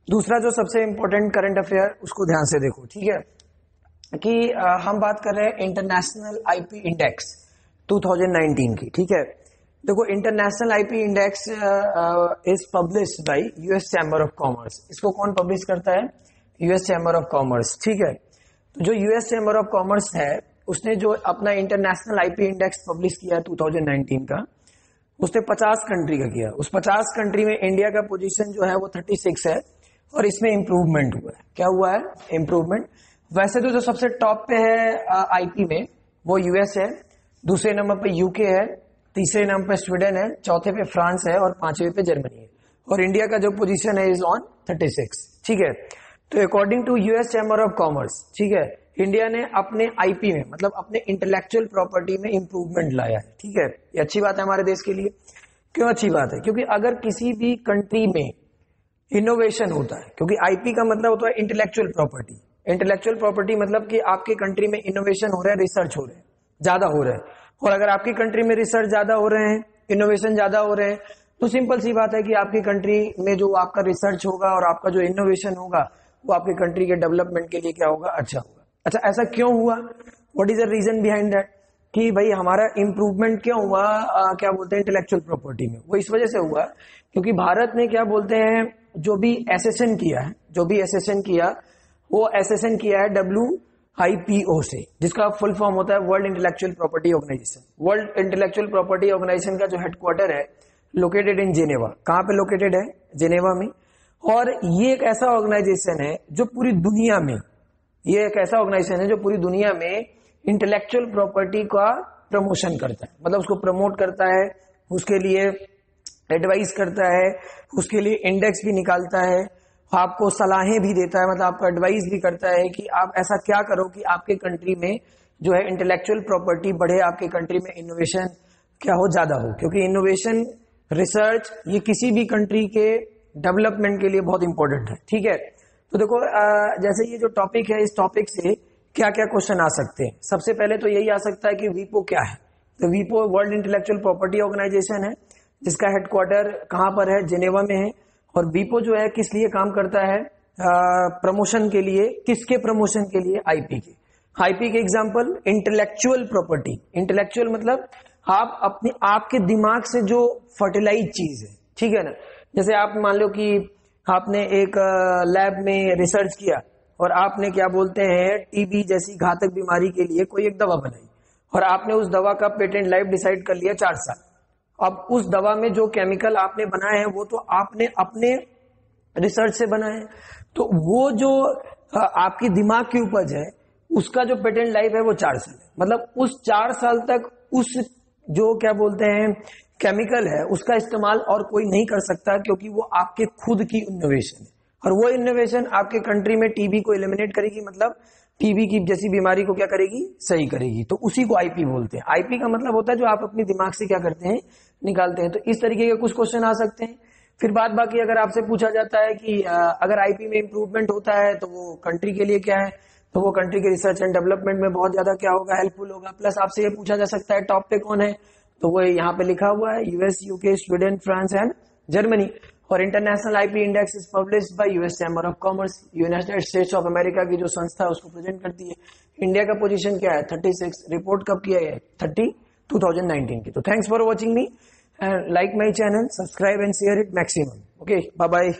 दूसरा जो सबसे इंपॉर्टेंट करंट अफेयर उसको ध्यान से देखो, ठीक है, कि हम बात कर रहे हैं इंटरनेशनल आईपी इंडेक्स 2019 की, ठीक है। देखो international IP index is published by US chamber of commerce. इसको कौन पब्लिश करता है? यूएस चैम्बर ऑफ कॉमर्स, ठीक है। तो जो यूएस चैम्बर ऑफ कॉमर्स है उसने जो अपना इंटरनेशनल आईपी इंडेक्स पब्लिश किया 2019 का, उसने 50 कंट्री का किया। उस 50 कंट्री में इंडिया का पोजीशन जो है वो 36 है और इसमें इंप्रूवमेंट हुआ है। क्या हुआ है? इंप्रूवमेंट। वैसे तो जो सबसे टॉप पे है आईपी में वो यूएस है, दूसरे नंबर पे यूके है, तीसरे नंबर पे स्वीडन है, चौथे पे फ्रांस है और पांचवे पे जर्मनी है। और इंडिया का जो पोजीशन है इज ऑन 36, ठीक है। तो according to US chamber of commerce, ठीक है, इंडिया ने अपने आईपी में मतलब अपने इंटेलेक्चुअल प्रॉपर्टी में इंप्रूवमेंट लाया है, ठीक है। ये अच्छी बात है हमारे देश के लिए। क्यों अच्छी बात है? क्योंकि अगर किसी भी कंट्री में इनोवेशन होता है, क्योंकि आईपी का मतलब होता है इंटेलेक्चुअल प्रॉपर्टी। इंटेलेक्चुअल प्रॉपर्टी मतलब कि आपके कंट्री में इनोवेशन हो रहा है, रिसर्च हो रहे हैं, ज्यादा हो रहा है। और अगर आपकी कंट्री में रिसर्च ज्यादा हो रहे हैं, इनोवेशन ज्यादा हो रहे हैं, तो सिंपल सी बात है कि आपकी कंट्री में जो आपका रिसर्च होगा और आपका जो इनोवेशन होगा वो आपकी कंट्री के डेवलपमेंट के लिए क्या होगा? अच्छा होगा। अच्छा, ऐसा क्यों हुआ? What is the reason behind that? कि भाई हमारा इंप्रूवमेंट क्यों हुआ क्या बोलते हैं इंटेलेक्चुअल प्रॉपर्टी में? वो इस वजह से हुआ क्योंकि भारत ने क्या बोलते हैं जो भी एसेशन किया है, जो भी एसेशन किया वो एसेशन किया है WIPO से, जिसका फुल फॉर्म होता है world intellectual property organisation. World intellectual property organisation का जो हेडक्वार्टर है लोकेटेड इन जेनेवा। कहां पे लोकेटेड है? जेनेवा में। और ये एक ऐसा ऑर्गेनाइजेशन है जो पूरी दुनिया में, ये एक ऐसा ऑर्गेनाइजेशन है जो पूरी दुनिया में इंटेलेक्चुअल प्रॉपर्टी का प्रमोशन करता है, मतलब उसको प्रमोट करता है, उसके लिए एडवाइस करता है, उसके लिए इंडेक्स भी निकालता है, आपको सलाहें भी देता है, मतलब आपको एडवाइस भी करता है कि आप ऐसा क्या करो कि आपके कंट्री में जो है इंटेलेक्चुअल प्रॉपर्टी बढ़े, आपके कंट्री में इनोवेशन क्या हो? ज्यादा हो। क्योंकि इनोवेशन, रिसर्च ये किसी भी कंट्री के डेवलपमेंट के लिए बहुत इंपॉर्टेंट है, ठीक है। तो देखो जैसे ये जो टॉपिक है, इस टॉपिक से क्या क्या क्वेश्चन आ सकते हैं। सबसे पहले तो यही आ सकता है कि वीपो क्या है। तो वीपो वर्ल्ड इंटेलेक्चुअल प्रॉपर्टी ऑर्गेनाइजेशन है जिसका हेडक्वार्टर कहां पर है? जेनेवा में है। और वीपो जो है किस लिए काम करता है? प्रमोशन के लिए। किसके प्रमोशन के लिए? आईपी के। आईपी के एग्जांपल इंटेलेक्चुअल प्रॉपर्टी। इंटेलेक्चुअल मतलब आप अपने आपके दिमाग से जो फर्टिलाइज चीज है, ठीक है ना। जैसे आप मान लो कि आपने एक लैब में रिसर्च किया और आपने क्या बोलते हैं टीबी जैसी घातक बीमारी के लिए कोई एक दवा बनाई और आपने उस दवा का पेटेंट लाइफ डिसाइड कर लिया 4 साल। अब उस दवा में जो केमिकल आपने बनाए हैं वो तो आपने अपने रिसर्च से बनाए हैं, तो वो जो आपकी दिमाग की उपज है उसका जो पेटेंट लाइफ है वो 4 साल है। मतलब उस 4 साल तक उस जो क्या बोलते हैं केमिकल है उसका इस्तेमाल और कोई नहीं कर सकता, क्योंकि वो आपके खुद की इनोवेशन है। और वो इनोवेशन आपके कंट्री में टीबी को एलिमिनेट करेगी, मतलब टीबी की जैसी बीमारी को क्या करेगी? सही करेगी। तो उसी को आईपी बोलते हैं। आईपी का मतलब होता है जो आप अपने दिमाग से क्या करते हैं? निकालते हैं। तो इस तरीके के कुछ क्वेश्चन आ सकते हैं। फिर बात बाकी अगर आपसे पूछा जाता है कि अगर आईपी में इंप्रूवमेंट होता है तो वो कंट्री के लिए क्या है, तो वो कंट्री के रिसर्च एंड डेवलपमेंट में बहुत ज्यादा क्या होगा? हेल्पफुल होगा। प्लस आपसे ये पूछा जा सकता है टॉप पे कौन है, तो वो यहाँ पे लिखा हुआ है US, UK, Sweden, France and Germany. और international IP index is published by US chamber of commerce. United States of America की जो संस्था है उसको प्रेजेंट करती है। इंडिया का पोजीशन क्या है? 36। रिपोर्ट कब किया है? 2019 की। तो thanks for watching me and like my channel, subscribe and share it maximum. Okay, bye bye.